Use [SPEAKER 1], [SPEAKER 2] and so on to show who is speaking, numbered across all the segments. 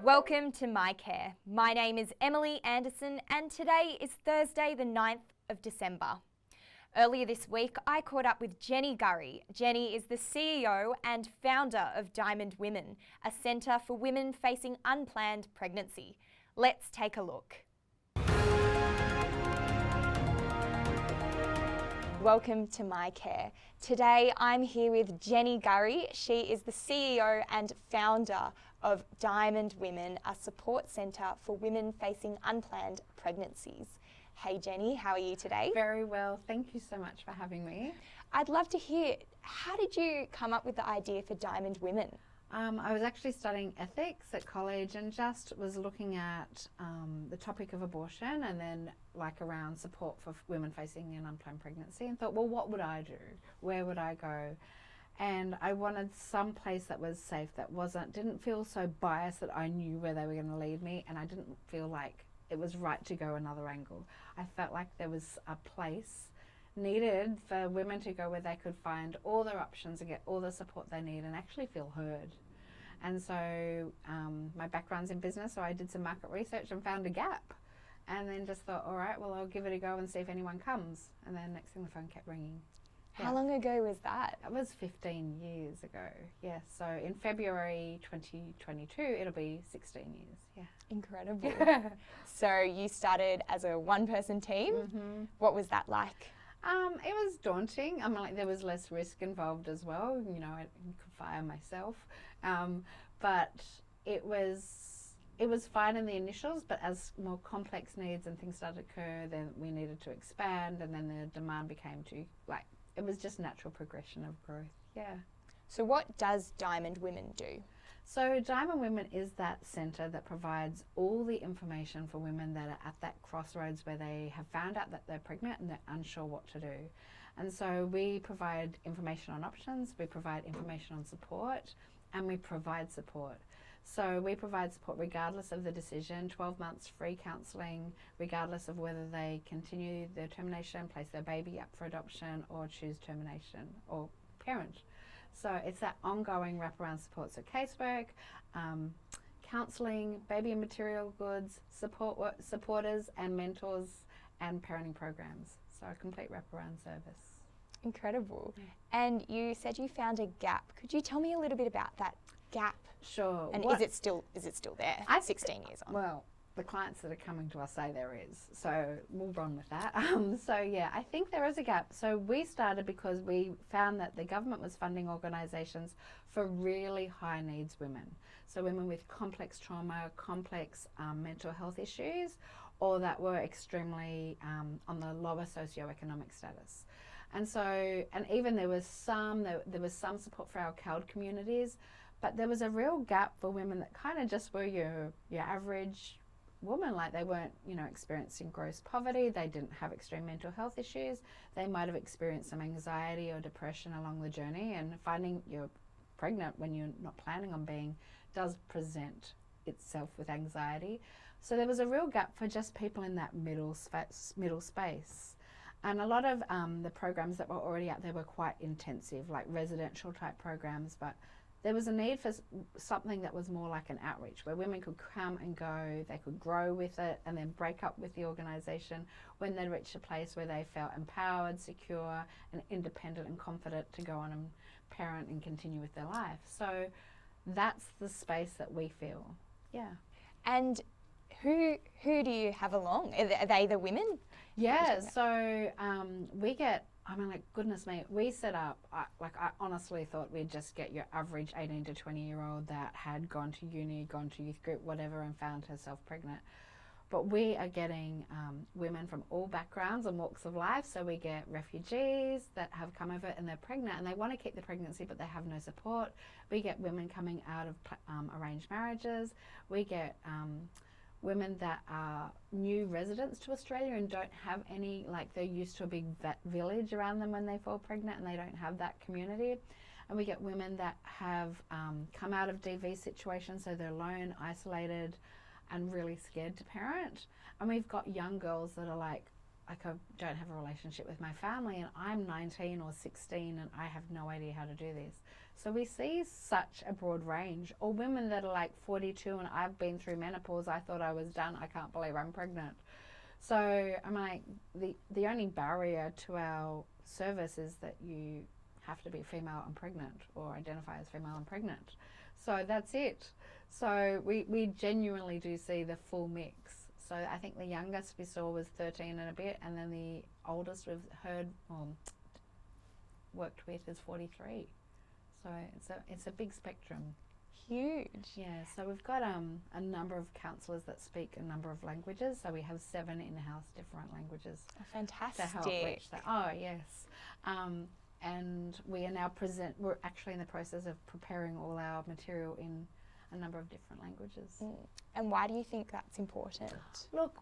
[SPEAKER 1] Welcome to MyCare. My name is Emily Anderson and today is Thursday the 9th of December. Earlier this week I caught up with Jenny Gurry. Jenny is the CEO and founder of Diamond Women, a centre for women facing unplanned pregnancy. Let's take a look. Welcome to MyCare. Today I'm here with Jenny Gurry. She is the CEO and founder of Diamond Women, a support centre for women facing unplanned pregnancies. Hey Jenny, how are you today?
[SPEAKER 2] Very well, thank you so much for having me.
[SPEAKER 1] I'd love to hear, how did you come up with the idea for Diamond Women?
[SPEAKER 2] I was actually studying ethics at college and just was looking at the topic of abortion and then around support for women facing an unplanned pregnancy, and thought, well, what would I do? Where would I go? And I wanted some place that was safe, that didn't feel so biased that I knew where they were going to lead me, and I didn't feel like it was right to go another angle. I felt like there was a place needed for women to go where they could find all their options and get all the support they need and actually feel heard. And so my background's in business, so I did some market research and found a gap, and then just thought, all right, well, I'll give it a go and see if anyone comes. And then next thing, the phone kept ringing.
[SPEAKER 1] How long ago was that?
[SPEAKER 2] That was 15 years ago, yes. So in February 2022, it'll be 16 years, yeah.
[SPEAKER 1] Incredible. So you started as a one-person team.
[SPEAKER 2] Mm-hmm.
[SPEAKER 1] What was that like?
[SPEAKER 2] It was daunting. I mean, there was less risk involved as well. You know, I could fire myself. But it was fine in the initials, but as more complex needs and things started to occur, then we needed to expand, and then the demand became it was just natural progression of growth, yeah.
[SPEAKER 1] So what does Diamond Women do?
[SPEAKER 2] So Diamond Women is that centre that provides all the information for women that are at that crossroads where they have found out that they're pregnant and they're unsure what to do. And so we provide information on options, we provide information on support, and we provide support. So we provide support regardless of the decision, 12 months free counselling, regardless of whether they continue their termination, place their baby up for adoption, or choose termination or parent. So it's that ongoing wraparound support. So casework, counselling, baby and material goods, supporters and mentors, and parenting programs. So a complete wraparound service.
[SPEAKER 1] Incredible. Yeah. And you said you found a gap. Could you tell me a little bit about that gap?
[SPEAKER 2] Sure.
[SPEAKER 1] And is it still there 16 years on?
[SPEAKER 2] Well, the clients that are coming to us say there is, so we'll run with that. So yeah, I think there is a gap. So we started because we found that the government was funding organisations for really high needs women. So women with complex trauma, complex mental health issues, or that were extremely on the lower socioeconomic status. And so, and even there was some support for our CALD communities, but there was a real gap for women that kind of just were your average woman. Like, they weren't, experiencing gross poverty, they didn't have extreme mental health issues, they might have experienced some anxiety or depression along the journey, and finding you're pregnant when you're not planning on being does present itself with anxiety. So there was a real gap for just people in that middle space. And a lot of the programs that were already out there were quite intensive, like residential type programs, but there was a need for something that was more like an outreach, where women could come and go, they could grow with it, and then break up with the organisation when they reached a place where they felt empowered, secure, and independent and confident to go on and parent and continue with their life. So that's the space that we feel, yeah.
[SPEAKER 1] And who do you have along? Are they the women?
[SPEAKER 2] Yeah, so we get, goodness me, we set up, I honestly thought we'd just get your average 18 to 20-year-old that had gone to uni, gone to youth group, whatever, and found herself pregnant. But we are getting women from all backgrounds and walks of life. So we get refugees that have come over and they're pregnant and they want to keep the pregnancy but they have no support. We get women coming out of arranged marriages. We get women that are new residents to Australia and don't have any, they're used to a big village around them when they fall pregnant and they don't have that community. And we get women that have come out of DV situations, so they're alone, isolated, and really scared to parent. And we've got young girls that are like I don't have a relationship with my family and I'm 19 or 16 and I have no idea how to do this. So we see such a broad range. Or women that are like 42 and I've been through menopause, I thought I was done, I can't believe I'm pregnant. So I'm like, the only barrier to our service is that you have to be female and pregnant or identify as female and pregnant. So that's it. So we genuinely do see the full mix. So I think the youngest we saw was 13 and a bit, and then the oldest we've worked with is 43. So it's a big spectrum.
[SPEAKER 1] Huge.
[SPEAKER 2] Yeah, so we've got a number of counsellors that speak a number of languages. So we have 7 in-house different languages.
[SPEAKER 1] Oh, fantastic.
[SPEAKER 2] To help reach that. Oh, yes. And we are now we're actually in the process of preparing all our material in a number of different languages.
[SPEAKER 1] And why do you think that's important?
[SPEAKER 2] Look,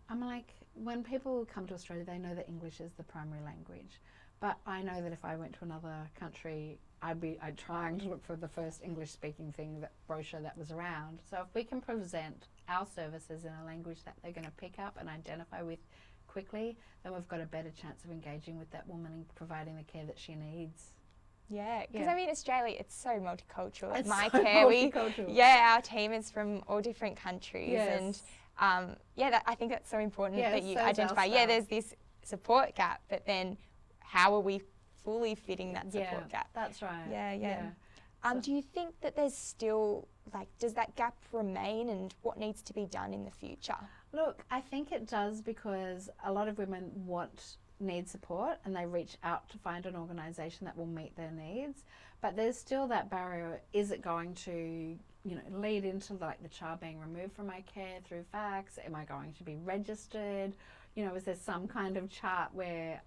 [SPEAKER 2] I'm like, when people come to Australia, they know that English is the primary language. But I know that if I went to another country, I'd trying to look for the first English-speaking brochure that was around. So if we can present our services in a language that they're going to pick up and identify with quickly, then we've got a better chance of engaging with that woman and providing the care that she needs.
[SPEAKER 1] Yeah, because I mean, Australia, it's so multicultural. At
[SPEAKER 2] It's
[SPEAKER 1] MyCare,
[SPEAKER 2] multicultural.
[SPEAKER 1] our team is from all different countries, and I think that's so important that you identify. Yeah, there's this support gap, but then how are we fully fitting that support gap?
[SPEAKER 2] That's right.
[SPEAKER 1] Yeah. Do you think that there's still, does that gap remain, and what needs to be done in the future?
[SPEAKER 2] Look, I think it does, because a lot of women need support and they reach out to find an organisation that will meet their needs, but there's still that barrier. Is it going to lead into the child being removed from my care through fax? Am I going to be registered? Is there some kind of chart where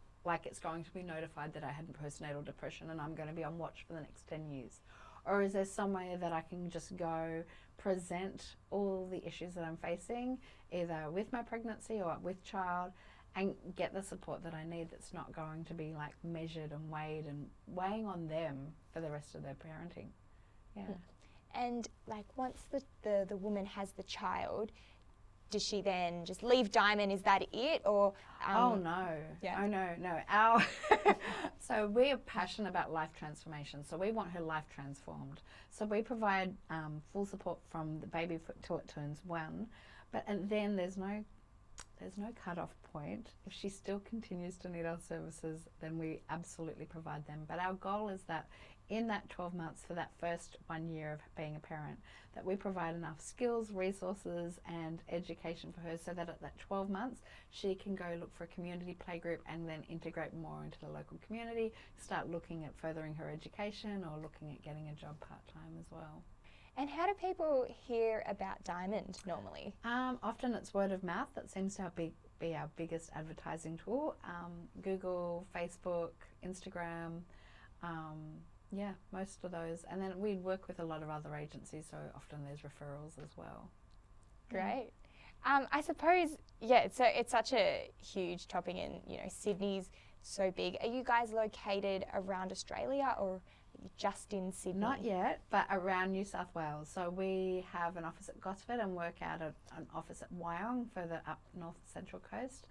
[SPEAKER 2] it's going to be notified that I had postnatal depression and I'm going to be on watch for the next 10 years? Or is there somewhere that I can just go present all the issues that I'm facing, either with my pregnancy or with child, and get the support that I need that's not going to be measured and weighing on them for the rest of their parenting? Yeah.
[SPEAKER 1] And once the woman has the child, does she then just leave Diamond? Is that it? Or
[SPEAKER 2] oh no. Yeah. Oh no. So we are passionate about life transformation. So we want her life transformed. So we provide full support from the baby till it turns 1. And then there's no cut-off point. If she still continues to need our services, then we absolutely provide them. But our goal is that in that 12 months, for that first 1 year of being a parent, that we provide enough skills, resources and education for her, so that at that 12 months she can go look for a community playgroup and then integrate more into the local community, start looking at furthering her education or looking at getting a job part-time as well.
[SPEAKER 1] And how do people hear about Diamond normally?
[SPEAKER 2] Often it's word of mouth. That seems to be our biggest advertising tool. Google, Facebook, Instagram, most of those. And then we work with a lot of other agencies, so often there's referrals as well.
[SPEAKER 1] Great. I suppose, it's such a huge topic, and Sydney's so big. Are you guys located around Australia or just in Sydney?
[SPEAKER 2] Not yet, but around New South Wales. So we have an office at Gosford and work out an office at Wyong, further up North Central Coast.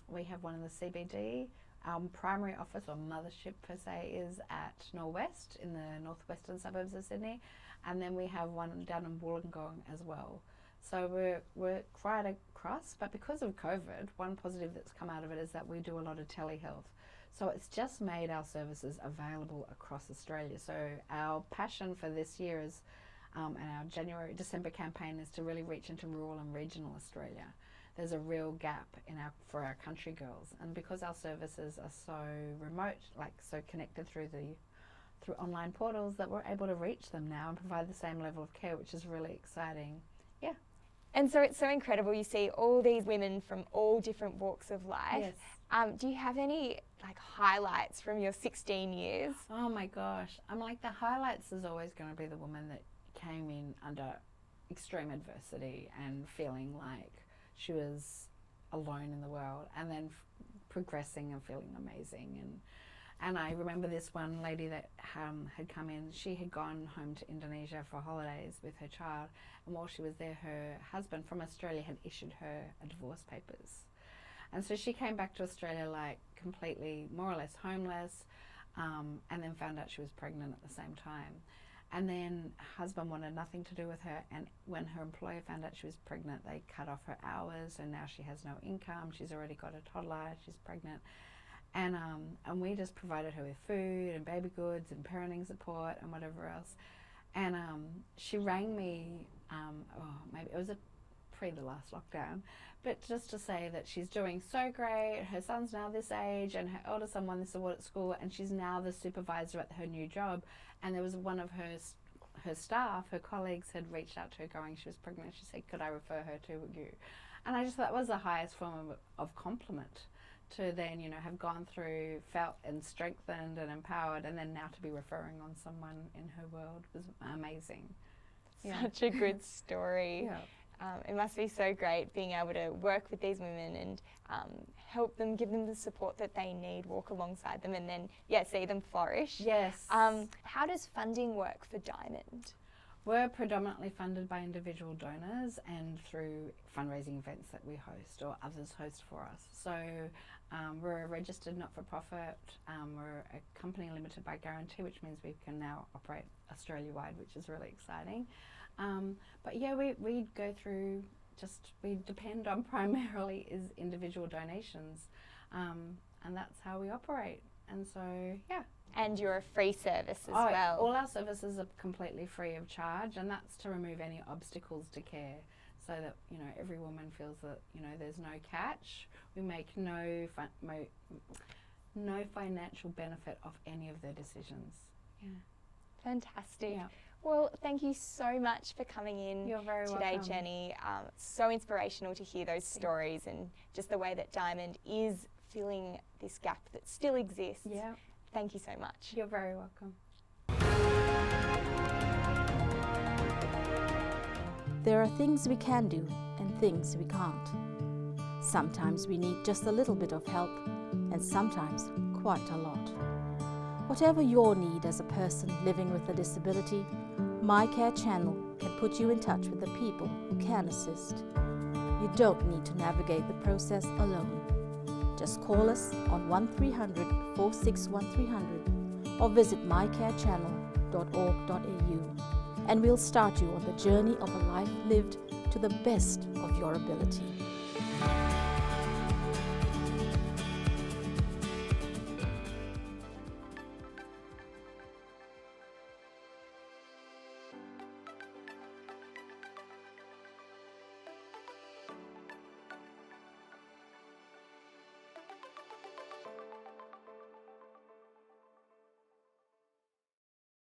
[SPEAKER 2] We have one in the CBD. Our primary office, or mothership per se, is at Norwest in the northwestern suburbs of Sydney, and then we have one down in Wollongong as well. So we're right across, but because of COVID, one positive that's come out of it is that we do a lot of telehealth. So it's just made our services available across Australia. So our passion for this year is, and our December campaign is to really reach into rural and regional Australia. There's a real gap for our country girls, and because our services are so remote, so connected through online portals, that we're able to reach them now and provide the same level of care, which is really exciting. Yeah.
[SPEAKER 1] And so it's so incredible. You see all these women from all different walks of life.
[SPEAKER 2] Yes.
[SPEAKER 1] Do you have any highlights from your 16 years?
[SPEAKER 2] Oh my gosh. the highlights is always going to be the woman that came in under extreme adversity and feeling like she was alone in the world, and then progressing and feeling amazing. And I remember this one lady that had come in. She had gone home to Indonesia for holidays with her child, and while she was there, her husband from Australia had issued her a divorce papers. And so she came back to Australia like completely, more or less homeless, and then found out she was pregnant at the same time. And then her husband wanted nothing to do with her, and when her employer found out she was pregnant, they cut off her hours, and now she has no income. She's already got a toddler, she's pregnant. And we just provided her with food and baby goods and parenting support and whatever else. And she rang me, maybe it was pre the last lockdown, but just to say that she's doing so great. Her son's now this age, and her older son won this award at school, and she's now the supervisor at her new job. And there was one of her staff, her colleagues, had reached out to her going she was pregnant. She said, could I refer her to you? And I just thought that was the highest form of compliment, to then, you know, have gone through, felt and strengthened and empowered, and then now to be referring on someone in her world was amazing.
[SPEAKER 1] Such a good story.
[SPEAKER 2] Yeah.
[SPEAKER 1] It must be so great being able to work with these women and help them, give them the support that they need, walk alongside them, and then, see them flourish.
[SPEAKER 2] Yes.
[SPEAKER 1] How does funding work for Diamond?
[SPEAKER 2] We're predominantly funded by individual donors and through fundraising events that we host or others host for us. So we're a registered not-for-profit. We're a company limited by guarantee, which means we can now operate Australia-wide, which is really exciting. But yeah, we go through, we depend on primarily is individual donations, and that's how we operate. And so, yeah.
[SPEAKER 1] And you're a free service as well.
[SPEAKER 2] All our services are completely free of charge, and that's to remove any obstacles to care, so that, you know, every woman feels that, you know, there's no catch. We make no financial benefit of any of their decisions. Yeah.
[SPEAKER 1] Fantastic.
[SPEAKER 2] Yeah.
[SPEAKER 1] Well, thank you so much for coming in
[SPEAKER 2] You're very
[SPEAKER 1] today,
[SPEAKER 2] welcome.
[SPEAKER 1] Jenny. So inspirational to hear those stories and just the way that Diamond is filling this gap that still exists.
[SPEAKER 2] Yeah.
[SPEAKER 1] Thank you so much.
[SPEAKER 2] You're very welcome.
[SPEAKER 3] There are things we can do and things we can't. Sometimes we need just a little bit of help, and sometimes quite a lot. Whatever your need as a person living with a disability, MyCare Channel can put you in touch with the people who can assist. You don't need to navigate the process alone. Just call us on 1300 461 300 or visit mycarechannel.org.au, and we'll start you on the journey of a life lived to the best of your ability.